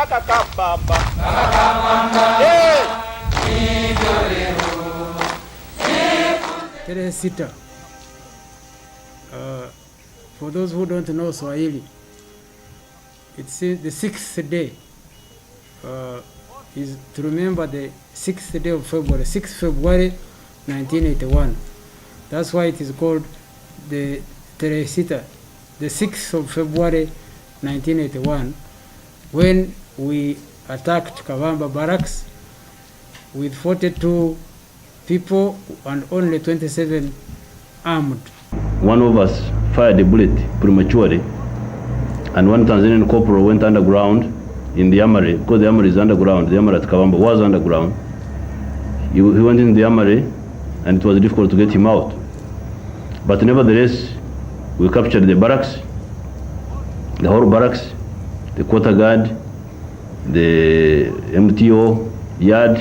kaka Kabamba. Tarehe 6. For those who don't know Swahili, it's the sixth day. Is to remember the 6th day of February, 6th February 1981. That's why it is called the Tarehe 6, the 6th of February 1981, when we attacked Kabamba barracks with 42 people and only 27 armed. One of us fired a bullet prematurely, and one Tanzanian corporal went underground in the armory, because the armory is underground. The armory at Kabamba was underground. He went in the armory, and it was difficult to get him out. But nevertheless, we captured the barracks, the whole barracks, the quarter guard, the MTO yard,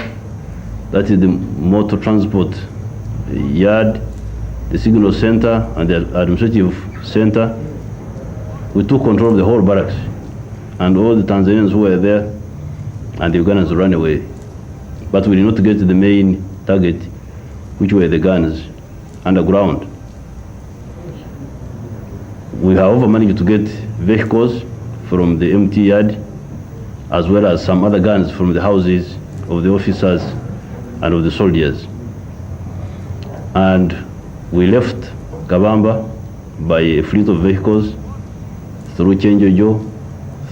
that is the motor transport yard, the signal center, and the administrative center. We took control of the whole barracks, and all the Tanzanians who were there, and the Ugandans ran away. But we did not get to the main target, which were the guns underground. We however managed to get vehicles from the MT yard, as well as some other guns from the houses of the officers and of the soldiers. And we left Kabamba by a fleet of vehicles through Chenjojo,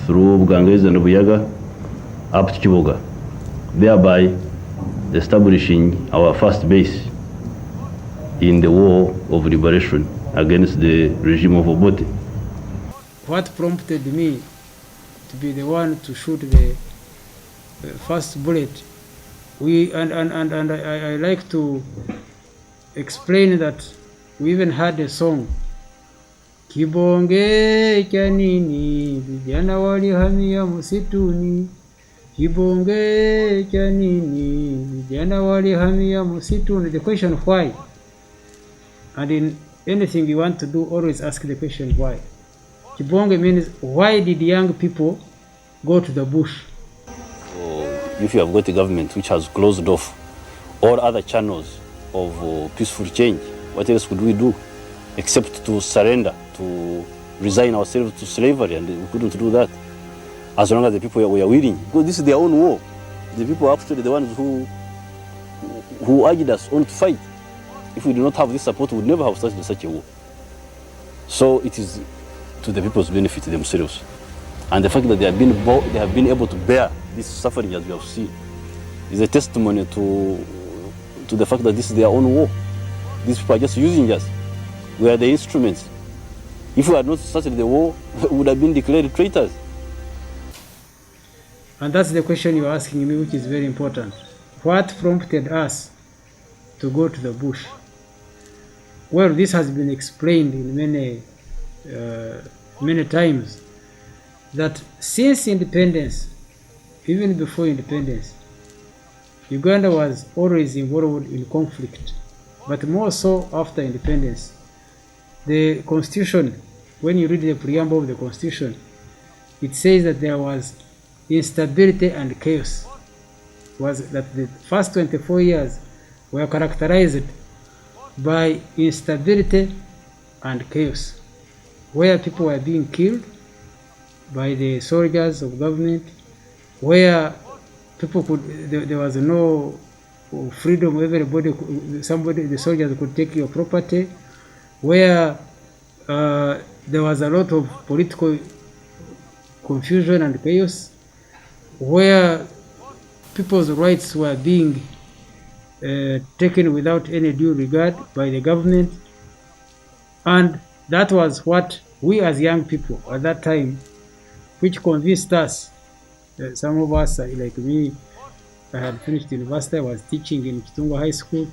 through Bugangezi and Buyaga, up to Kiboga, thereby establishing our first base in the war of liberation against the regime of Obote. What prompted me to be the one to shoot the first bullet, I like to explain that we even had a song, Kibonge cha nini vijana walihamia msituni, Kibonge cha nini vijana walihamia msituni. The question why, and in anything you want to do, always ask the question why. Kibonge means why did young people go to the bush? If you have got a government which has closed off all other channels of peaceful change, what else could we do except to surrender, to resign ourselves to slavery? And we couldn't do that as long as the people were willing, because this is their own war. The people are actually the ones who urged us on to fight. If we do not have this support, we would never have started such a war. So it is to the people's benefit themselves. And the fact that they have been able to bear this suffering as we have seen is a testimony to the fact that this is their own war. These people are just using us. We are the instruments. If we had not started the war, we would have been declared traitors. And that's the question you're asking me, which is very important. What prompted us to go to the bush? Well, this has been explained in many times, that since independence, even before independence, Uganda was always involved in conflict, but more so after independence. The Constitution, when you read the preamble of the Constitution, it says that there was instability and chaos. Was that the first 24 years were characterized by instability and chaos, where people were being killed by the soldiers of government, where people there was no freedom. Everybody, the soldiers could take your property, where there was a lot of political confusion and chaos, where people's rights were being taken without any due regard by the government. And that was what we as young people at that time, which convinced us, some of us, like me, I had finished university, I was teaching in Kitunga High School,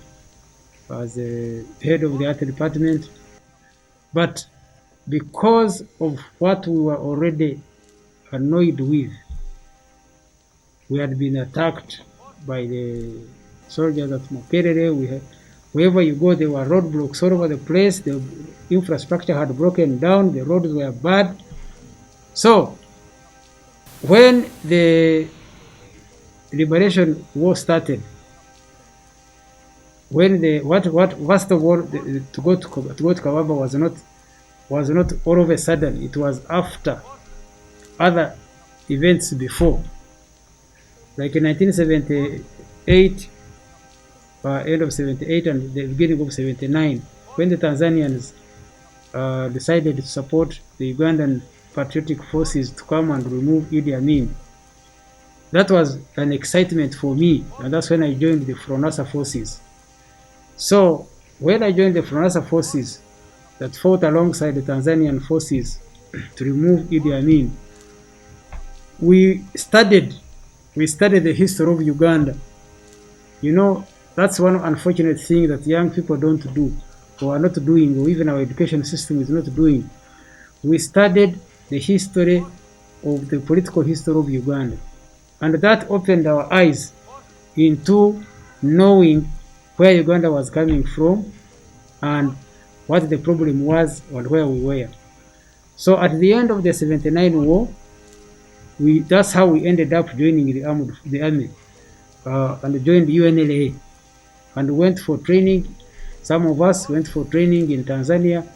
I was head of the art department. But because of what we were already annoyed with, we had been attacked by the soldiers at Makerere. Wherever you go, there were roadblocks all over the place. The infrastructure had broken down. The roads were bad. So when the liberation war started, when the first of all, to go to Kabamba was not all of a sudden. It was after other events before, like in 1978, end of 78 and the beginning of 79, when the Tanzanians decided to support the Ugandan patriotic forces to come and remove Idi Amin. That was an excitement for me, and that's when I joined the Fronasa forces. So when I joined the Fronasa forces that fought alongside the Tanzanian forces to remove Idi Amin, we studied the history of Uganda. You know, that's one unfortunate thing that young people don't do, or are not doing, or even our education system is not doing. We studied the history of the political history of Uganda, and that opened our eyes into knowing where Uganda was coming from and what the problem was and where we were. So at the end of the 79 war, that's how we ended up joining the army and joined UNLA and went for training. Some of us went for training in Tanzania,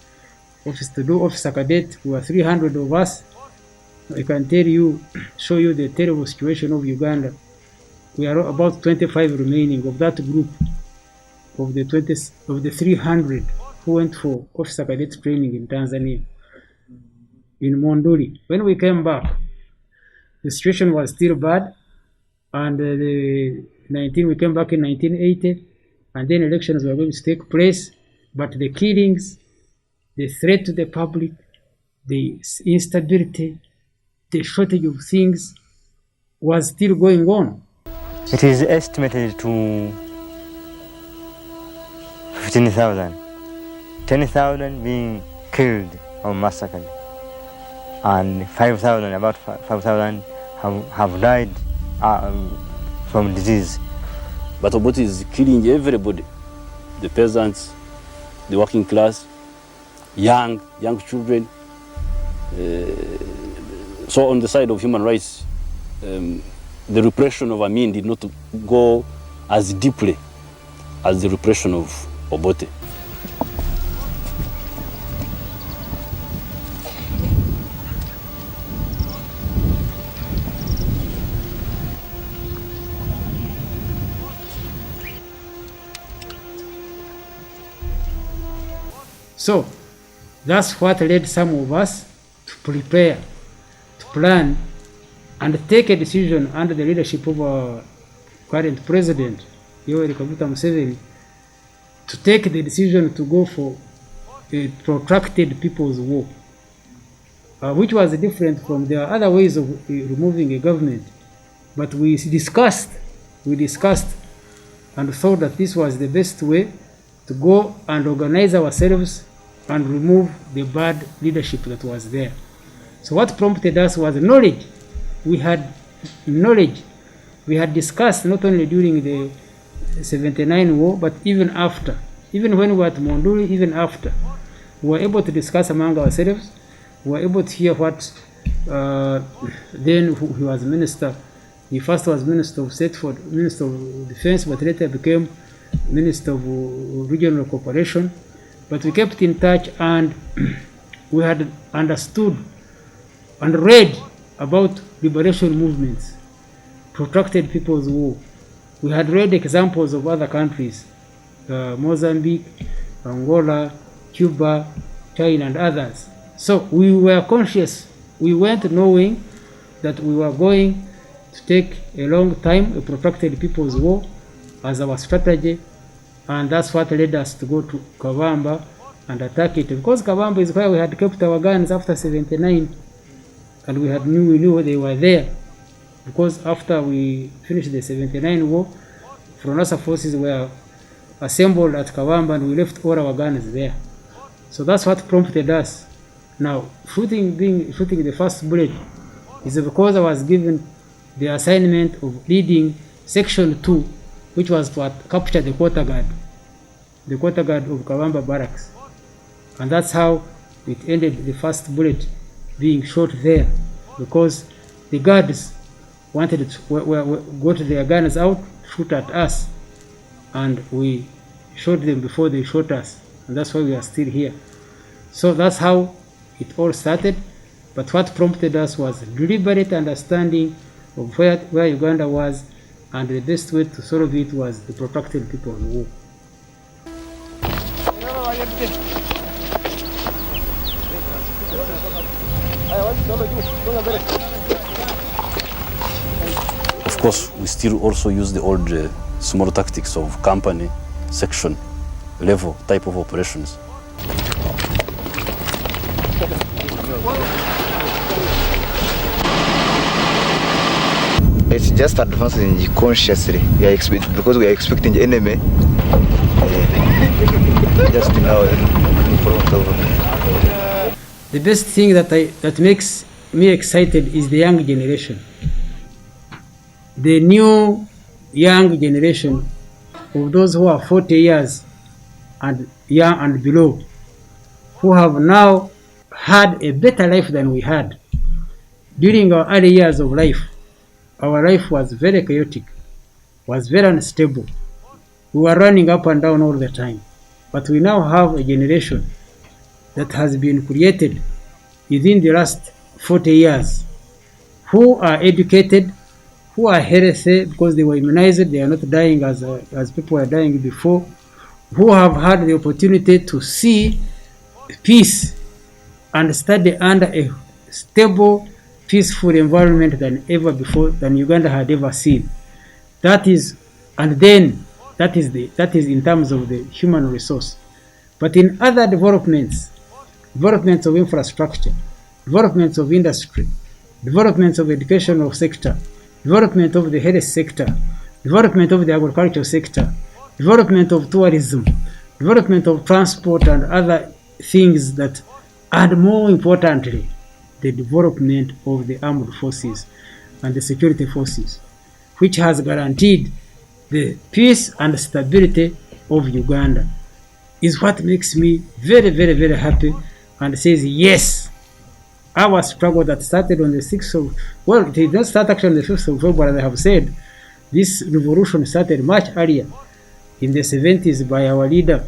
to do officer cadet. We were 300 of us. I can show you the terrible situation of Uganda. We are about 25 remaining of that group of the 300 who went for officer cadet training in Tanzania, in Monduli. When we came back, the situation was still bad, and we came back in 1980, and then elections were going to take place, but the killings, the threat to the public, the instability, the shortage of things was still going on. It is estimated to 15,000. 10,000 being killed or massacred, and about 5,000 have died from disease. But Obote is killing everybody, the peasants, the working class, young children. So on the side of human rights, the repression of Amin did not go as deeply as the repression of Obote. So that's what led some of us to prepare, to plan, and take a decision under the leadership of our current president, Elly Museveni, to take the decision to go for a protracted people's war, which was different from the other ways of removing a government. But we discussed and thought that this was the best way to go and organize ourselves and remove the bad leadership that was there. So what prompted us was knowledge. We had knowledge. We had discussed not only during the 79 war, but even after. Even when we were at Monduli, even after. We were able to discuss among ourselves. We were able to hear what then he was minister. He first was Minister of State, for Minister of Defense, but later became Minister of Regional Cooperation. But we kept in touch, and we had understood and read about liberation movements, protracted people's war. We had read examples of other countries, Mozambique, Angola, Cuba, China, and others. So we were conscious. We went knowing that we were going to take a long time, a protracted people's war, as our strategy. And that's what led us to go to Kabamba and attack it. Because Kabamba is where we had kept our guns after 79. And we knew they were there. Because after we finished the 79 war, Fronasa forces were assembled at Kabamba, and we left all our guns there. So that's what prompted us. Now, shooting the first bullet is because I was given the assignment of leading Section 2, which was to capture the quarter guard of Kabamba barracks. And that's how it ended, the first bullet being shot there, because the guards wanted to got their guns out, shoot at us, and we shot them before they shot us, and that's why we are still here. So that's how it all started. But what prompted us was deliberate understanding of where Uganda was, and the best way to solve it was the protracted people on war. Of course, we still also use the old small tactics of company, section, level type of operations. It's just advancing consciously. Because we are expecting the enemy just now in front of. The best thing that makes me excited is the young generation. The new young generation of those who are 40 years and young and below, who have now had a better life than we had. During our early years of life, our life was very chaotic, was very unstable. We were running up and down all the time. But we now have a generation that has been created within the last 40 years, who are educated, who are healthy because they were immunized, they are not dying as people were dying before, who have had the opportunity to see peace and study under a stable, peaceful environment than ever before, than Uganda had ever seen. That is in terms of the human resource. But in other developments of infrastructure, developments of industry, developments of educational sector, development of the health sector, development of the agricultural sector, development of tourism, development of transport and other things that, and more importantly, the development of the armed forces and the security forces, which has guaranteed the peace and stability of Uganda, is what makes me very, very, very happy and says, yes, our struggle that started on the 6th of, well, it did not start actually on the 5th of February, as I have said. This revolution started much earlier, in the 70s, by our leader,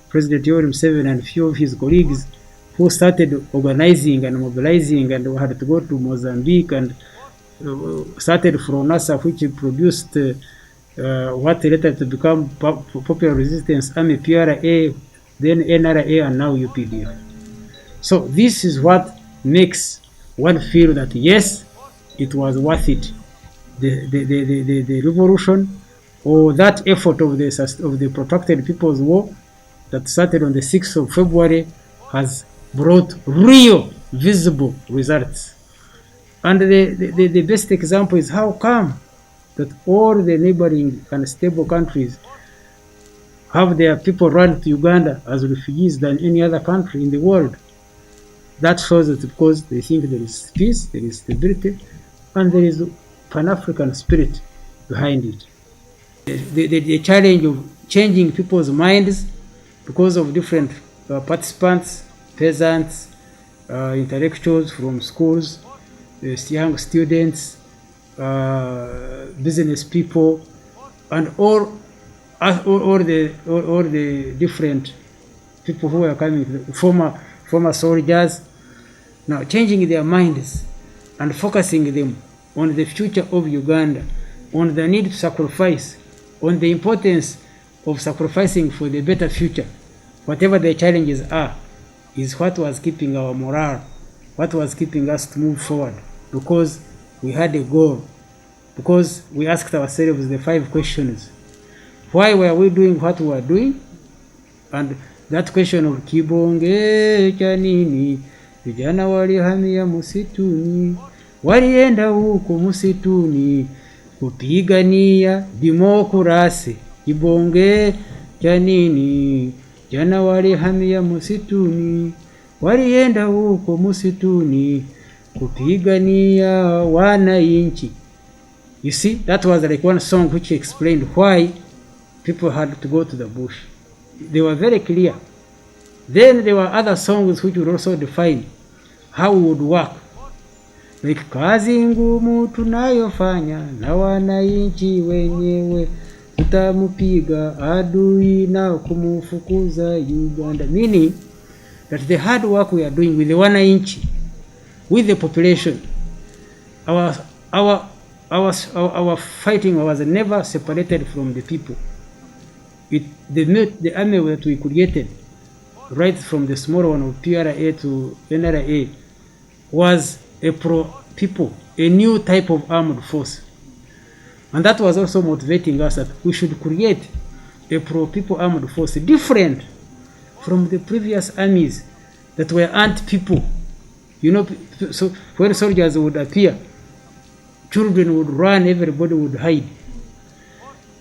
President Elly Museveni, and a few of his colleagues, who started organizing and mobilizing, and we had to go to Mozambique and started from NASA, which produced what later to become Popular Resistance Army, PRA, then NRA, and now UPDF. So this is what makes one feel that yes, it was worth it. The revolution, or that effort of the protracted People's War that started on the 6th of February has brought real, visible results. And the best example is how come that all the neighboring and stable countries have their people run to Uganda as refugees than any other country in the world. That shows that because they think there is peace, there is stability, and there is Pan-African spirit behind it. The challenge of changing people's minds because of different participants, peasants, intellectuals from schools, young students, business people, and all the different people who are coming, former soldiers, now changing their minds and focusing them on the future of Uganda, on the need to sacrifice, on the importance of sacrificing for the better future, whatever the challenges are, is what was keeping our morale, what was keeping us to move forward, because we had a goal, because we asked ourselves the 5 questions. Why were we doing what we were doing? And that question of kibonge chanini, vijana walihamia musituni, walienda huko musituni, kupigania demokrasi, kibonge chanini, vijana walihamia musituni, walienda huko musituni, kupigania wananchi. You see, that was like one song which explained why people had to go to the bush. They were very clear. Then there were other songs which would also define how we would work. like kazi ngumu tunayofanya na wananchi wenyewe, tutamupiga adui na kumufukuza Uganda. Meaning that the hard work we are doing with the wananchi, with the population, our fighting was never separated from the people. The army that we created, right from the small one of PRA to NRA, was a pro-people, a new type of armed force. And that was also motivating us that we should create a pro-people armed force different from the previous armies that were anti-people. You know, so when soldiers would appear, children would run, everybody would hide.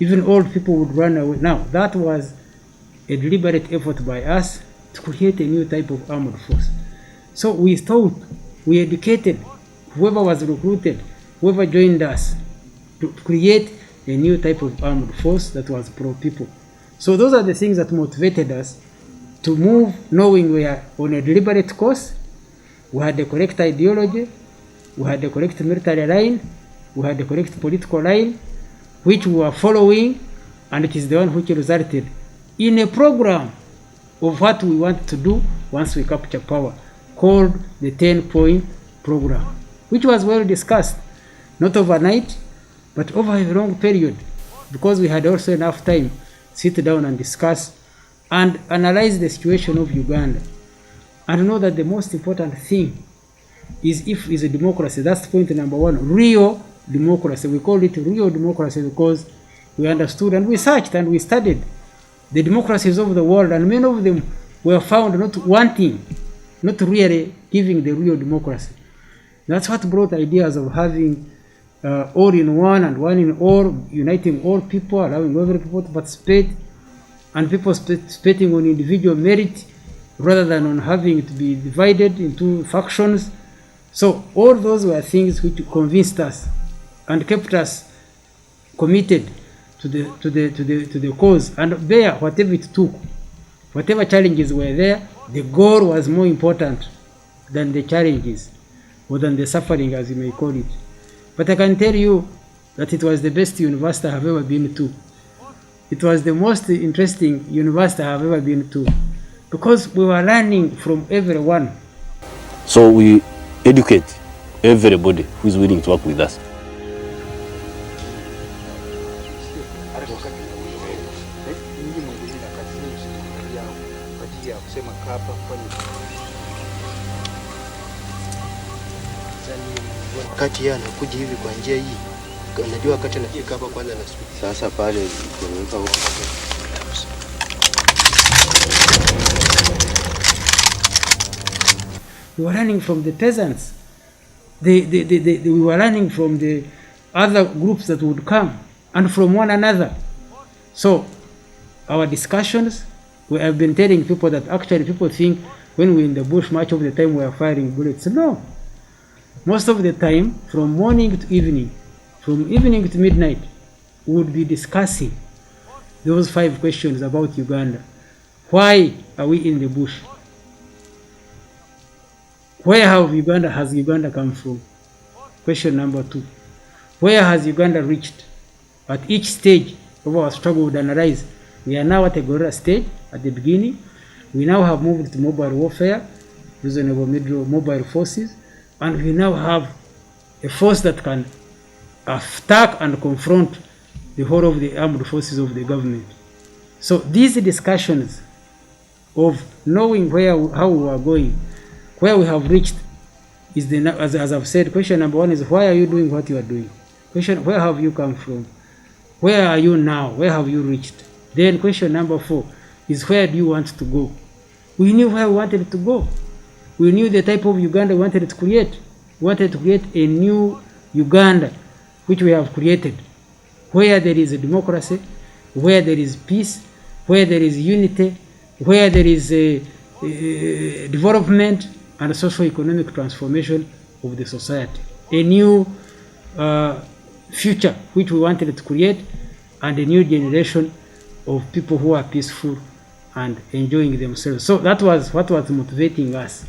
Even old people would run away. Now, that was a deliberate effort by us to create a new type of armed force. So we thought, we educated whoever was recruited, whoever joined us, to create a new type of armed force that was pro-people. So those are the things that motivated us to move, knowing we are on a deliberate course. We had the correct ideology, we had the correct military line, we had the correct political line, which we were following, and it is the one which resulted in a program of what we want to do once we capture power, called the 10-point program, which was well discussed, not overnight, but over a long period, because we had also enough time to sit down and discuss and analyze the situation of Uganda, and know that the most important thing is a democracy. That's point number one, real democracy. We call it real democracy because we understood and we searched and we studied the democracies of the world, and many of them were found not wanting, not really giving the real democracy. That's what brought ideas of having all in one and one in all, uniting all people, allowing every people to participate, and people participating on individual merit rather than on having to be divided into factions. So all those were things which convinced us and kept us committed to the cause, and bear whatever it took, whatever challenges were there. The goal was more important than the challenges, or than the suffering, as you may call it. But I can tell you that it was the best university I have ever been to. It was the most interesting university I have ever been to, because we were learning from everyone. So we educate everybody who is willing to work with us. Wakati yeye anakuja hivi kwa njia hii, unajua wakati anafika hapa kwanza na sasa pale tunaweka huko. We were learning from the peasants. We were learning from the other groups that would come and from one another. So our discussions, we have been telling people that actually people think when we're in the bush much of the time we are firing bullets. No. Most of the time, from morning to evening, from evening to midnight, we would be discussing those 5 questions about Uganda. Why are we in the bush? Where has Uganda come from? Question number 2. Where has Uganda reached? At each stage of our struggle would analyze. We are now at a guerrilla stage at the beginning. We now have moved to mobile warfare, using our mobile forces, and we now have a force that can attack and confront the whole of the armed forces of the government. So these discussions of knowing how we are going, where we have reached, is as I've said, question number 1 is why are you doing what you are doing? Question, where have you come from? Where are you now? Where have you reached? Then question number 4 is where do you want to go? We knew where we wanted to go. We knew the type of Uganda we wanted to create. We wanted to create a new Uganda, which we have created, where there is a democracy, where there is peace, where there is unity, where there is a development and a socio-economic transformation of the society. A new future which we wanted to create, and a new generation of people who are peaceful and enjoying themselves. So that was what was motivating us.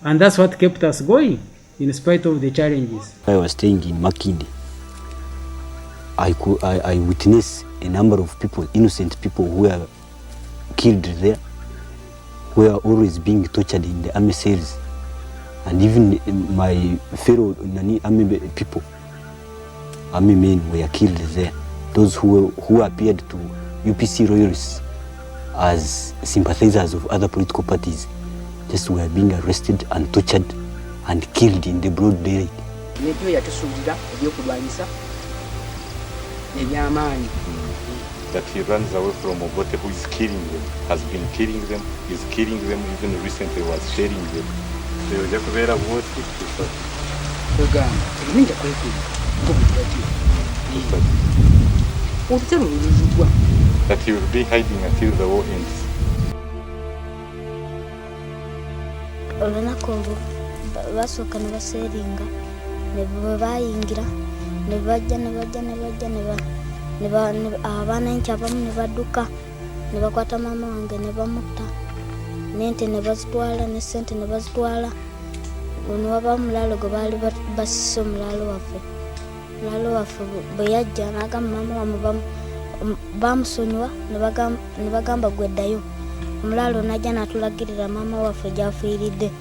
And that's what kept us going. in spite of the challenges. I was staying in Makindi. I witnessed a number of people, innocent people who were killed there, who were always being tortured in the army cells. And even my fellow army people, army men were killed there. Those who appeared to UPC royalists as sympathizers of other political parties just were being arrested and tortured and killed in the broad daylight. That he runs away from Obote, who is killing them, has been killing them, is killing them, even recently was sharing them. That he will be hiding until the war ends. Olunaku basooka ne baseeringa ne bwe bayingira ne bajja abaana enki abamu ne badduka ne bakwata maama wange ne bamutta n'ente ne bazitwala ne ssente ne bazitwala. Ono waba omulaalo gwe baali basise omulaalo waffe bwe yajja n'agamba maama wamu bamusonyiwa ne bagamba gweddayo. Omulaalo najja n'atulagirira maama waffe gy'afiiridde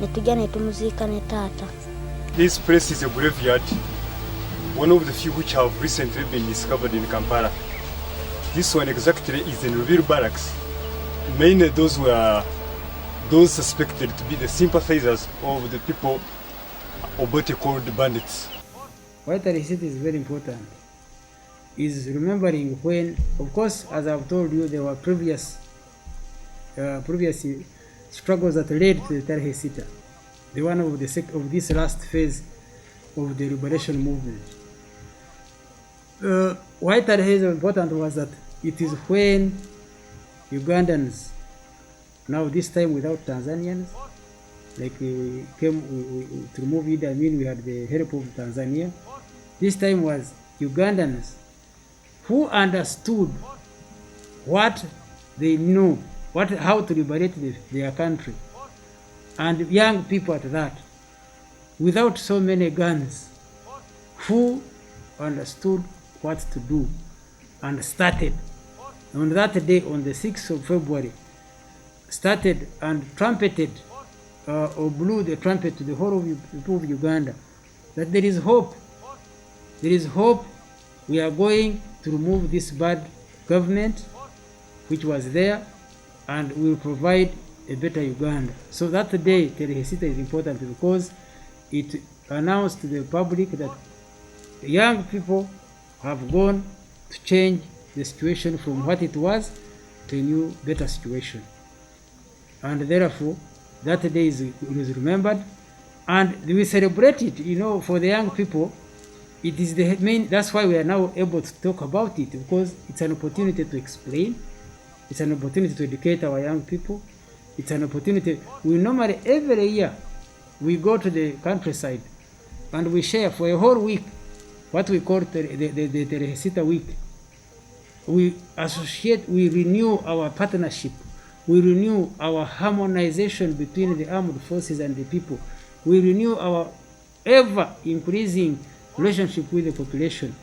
ne tujja ne tumuziika ne taata. This place is a graveyard, one of the few which have recently been discovered in Kampala. This one exactly is in Rubiru barracks. Mainly those were those suspected to be the sympathizers of the people Obote called bandits. Why Tarisiti is very important is remembering when, of course, as I've told you, there were previous struggles that led to the Tarisita, the one of this last phase of the liberation movement. Why Tarisita is important was that it is when Ugandans, now this time without Tanzanians, like we came to remove Idi Amin, we had the help of Tanzania. This time was Ugandans who understood what they knew, how to liberate their country, and young people at that, without so many guns, who understood what to do and started on that day, on the 6th of February, started and trumpeted or blew the trumpet to the whole of people of Uganda that there is hope. There is hope. We are going to remove this bad government which was there, and we will provide a better Uganda. So that day, Terehesita is important because it announced to the public that young people have gone to change the situation from what it was to a new, better situation. And therefore, that day is remembered, and we celebrate it, for the young people. It is the main, that's why we are now able to talk about it, because it's an opportunity to explain, it's an opportunity to educate our young people, it's an opportunity. We normally, every year, we go to the countryside and we share for a whole week what we call the Terehesita week. We associate, we renew our partnership, we renew our harmonization between the armed forces and the people, we renew our ever increasing relationship with the population,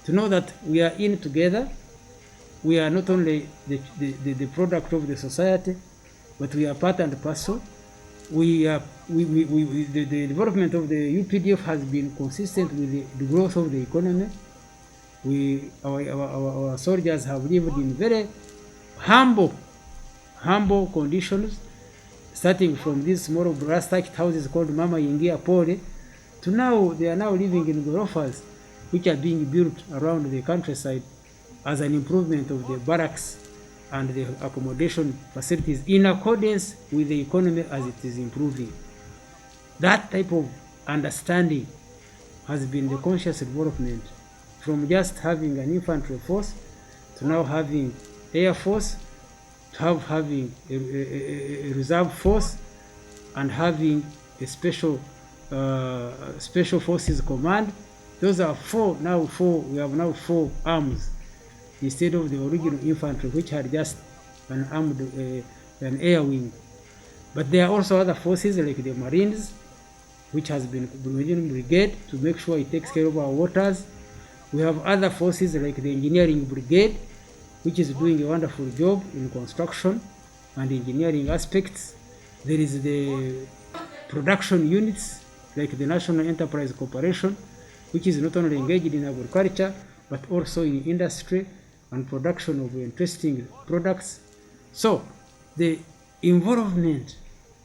to know that we are in together. We are not only the product of the society, but we are part and parcel. The development of the UPDF has been consistent with the growth of the economy. Our soldiers have lived in very humble conditions, starting from these small brass thatched houses called Mama Yingia Pole, to now they are now living in gorofas, which are being built around the countryside as an improvement of the barracks and the accommodation facilities in accordance with the economy as it is improving. That type of understanding has been the conscious development from just having an infantry force to now having air force, to having a reserve force, and having a special forces command. Those are four. We have now four arms instead of the original infantry, which had just an air wing. But there are also other forces like the Marines, which has been Museveni Brigade to make sure it takes care of our waters. We have other forces like the Engineering Brigade, which is doing a wonderful job in construction and engineering aspects. There is the production units like the National Enterprise Corporation, which is not only engaged in agriculture but also in industry and production of interesting products. So the involvement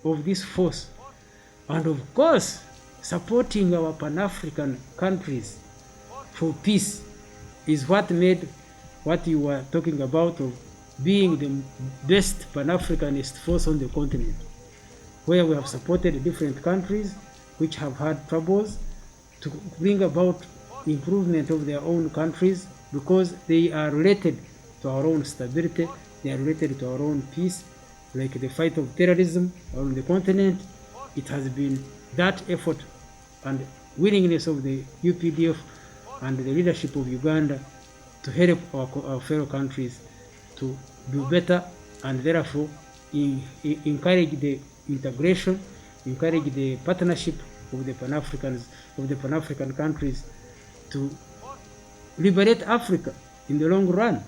of this force, and of course supporting our Pan-African countries for peace, is what made what you were talking about of being the best Pan-Africanist force on the continent, where we have supported different countries which have had troubles to bring about improvement of their own countries, because they are related to our own stability, they are related to our own peace, like the fight of terrorism on the continent. It has been that effort and willingness of the UPDF and the leadership of Uganda to help our fellow countries to do better, and therefore encourage the integration, encourage the partnership of the Pan-African countries to liberate Africa in the long run.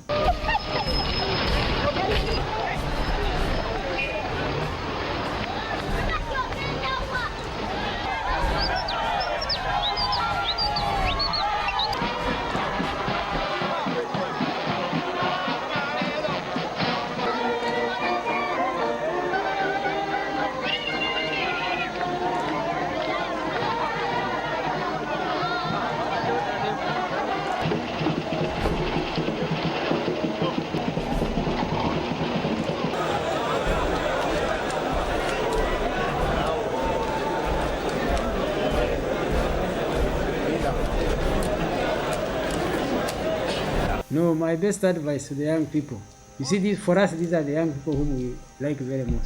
No, my best advice to the young people. You see, for us, these are the young people whom we like very much.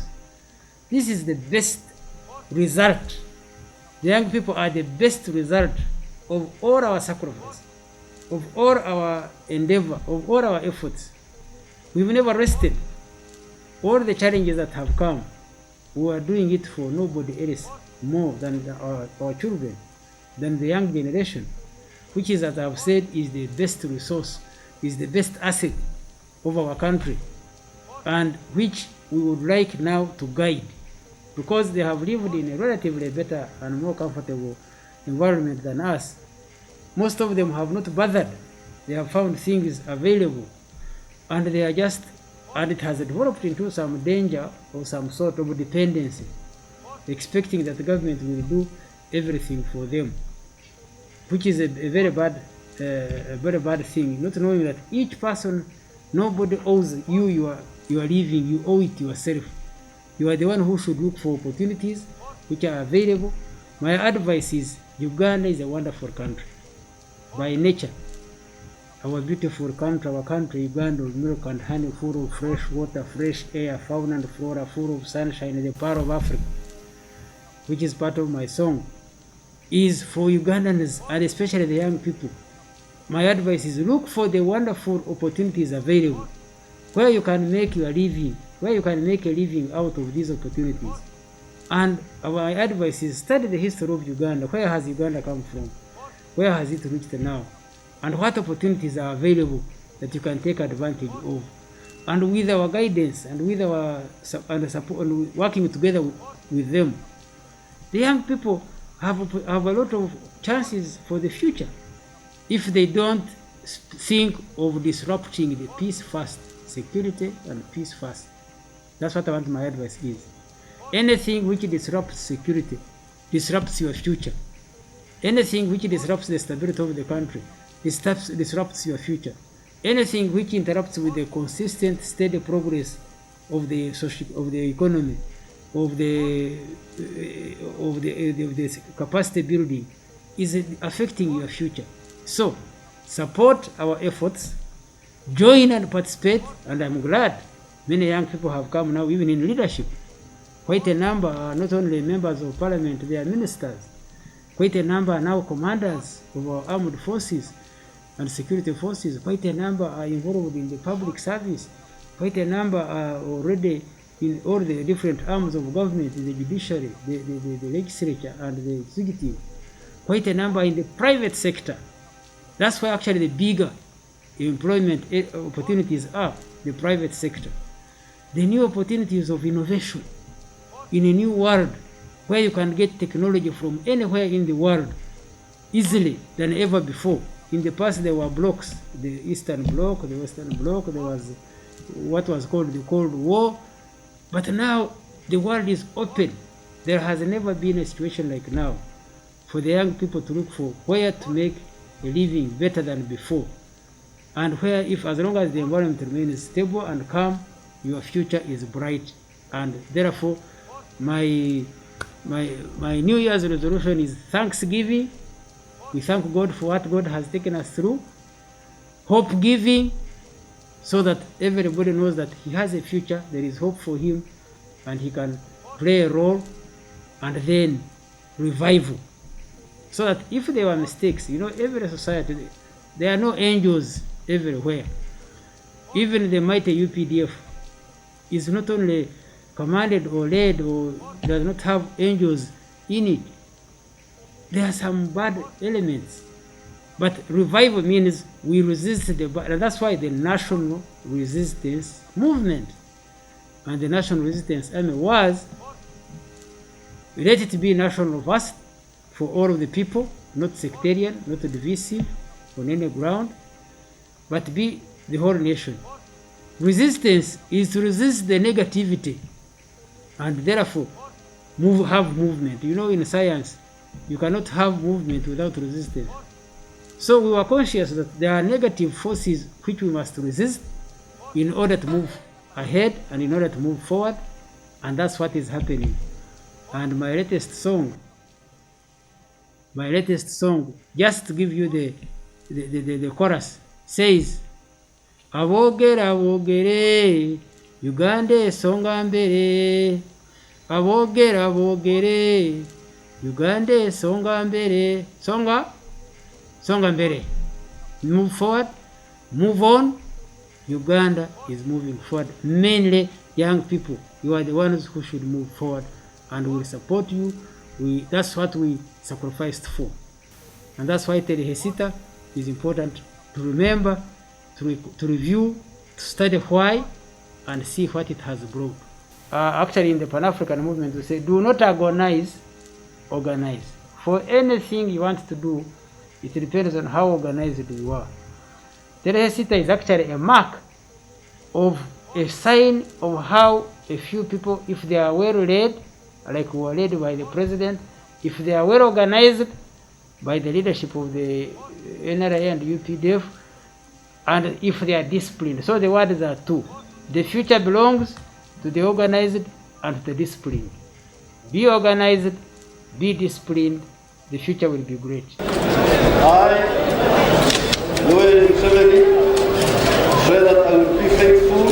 This is the best result. The young people are the best result of all our sacrifice, of all our endeavor, of all our efforts. We've never rested. All the challenges that have come, we are doing it for nobody else more than our children, than the young generation, which is, as I've said, is the best resource, is the best asset of our country, and which we would like now to guide, because they have lived in a relatively better and more comfortable environment than us. Most of them have not bothered. They have found things available, and they are just, and it has developed into some danger or some sort of dependency, expecting that the government will do everything for them, which is a very bad thing, not knowing that each person, nobody owes you your living, you owe it yourself. You are the one who should look for opportunities which are available. My advice is, Uganda is a wonderful country by nature. Our beautiful country, our country, Uganda, of milk and honey, full of fresh water, fresh air, fauna and flora, full of sunshine, the power of Africa, which is part of my song, is for Ugandans and especially the young people. My advice is, look for the wonderful opportunities available, where you can make your living, where you can make a living out of these opportunities. And my advice is, study the history of Uganda. Where has Uganda come from? Where has it reached now? And what opportunities are available that you can take advantage of? And with our guidance and with our support, and working together with them, the young people have a lot of chances for the future, if they don't think of disrupting the peace first, security and peace first. That's what I want my advice is. Anything which disrupts security disrupts your future. Anything which disrupts the stability of the country disrupts your future. Anything which interrupts with the consistent, steady progress of the economy, of the capacity building, is affecting your future. So, support our efforts, join and participate, and I'm glad many young people have come now, even in leadership. Quite a number are not only members of parliament, they are ministers. Quite a number are now commanders of our armed forces and security forces. Quite a number are involved in the public service. Quite a number are already in all the different arms of government, the judiciary, the legislature, and the executive, quite a number in the private sector. That's why actually the bigger employment opportunities are the private sector. The new opportunities of innovation in a new world where you can get technology from anywhere in the world easily than ever before. In the past there were blocks, the Eastern Bloc, the Western Bloc, there was what was called the Cold War, but now the world is open. There has never been a situation like now for the young people to look for where to make a living better than before, and where, if as long as the environment remains stable and calm, your future is bright. And therefore my New Year's resolution is thanksgiving. We thank God for what God has taken us through. Hope giving, so that everybody knows that he has a future, there is hope for him, and he can play a role. And then revival, so that if there were mistakes, every society, there are no angels everywhere. Even the mighty UPDF is not only commanded or led or does not have angels in it. There are some bad elements, but revival means we resist the bad, and that's why the national resistance movement and the national resistance army was, let it be national first for all of the people, not sectarian, not divisive on any ground, but be the whole nation. Resistance is to resist the negativity, and therefore have movement. In science, you cannot have movement without resistance. So we were conscious that there are negative forces which we must resist in order to move ahead and in order to move forward, and that's what is happening. And my latest song, just to give you the chorus, says, abogere Uganda esonga mbere, abogere Uganda esonga mbere, songa mbere. Move forward, move on. Uganda is moving forward. Mainly young people, you are the ones who should move forward, and we will support you. That's what we sacrificed for, and that's why Terehesita is important to remember, to review, to study why, and see what it has brought. Actually, in the Pan-African movement, we say, do not agonize, organize. For anything you want to do, it depends on how organized you are. Terehesita is actually a mark of a sign of how a few people, if they are well led, like we were led by the president, if they are well organized by the leadership of the NRA and UPDF, and if they are disciplined. So the words are two. The future belongs to the organized and the disciplined. Be organized, be disciplined, the future will be great. I, Museveni, swear that I will be faithful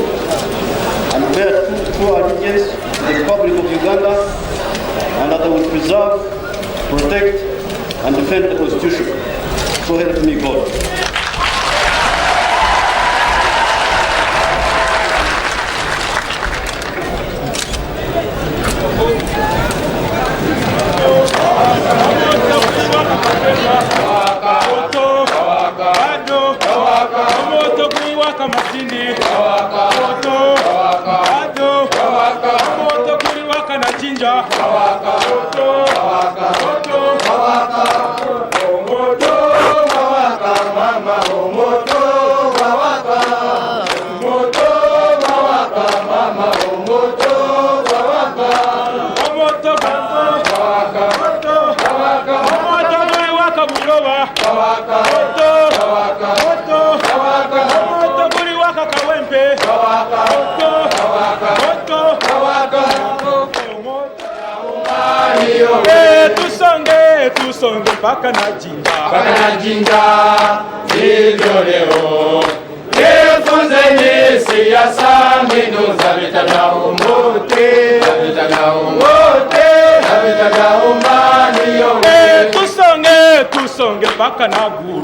and bear true allegiance to the Republic of Uganda, and that I will preserve, protect, and defend the Constitution. So help me God. Tusonge mpaka na jinja hivyo leo nifunzeni siasa mbinu za vita vya umote na umbani tusonge mpaka na guru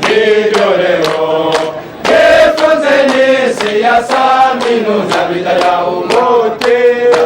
hivyo leo nifunzeni siasa zinu za vita ya umoja.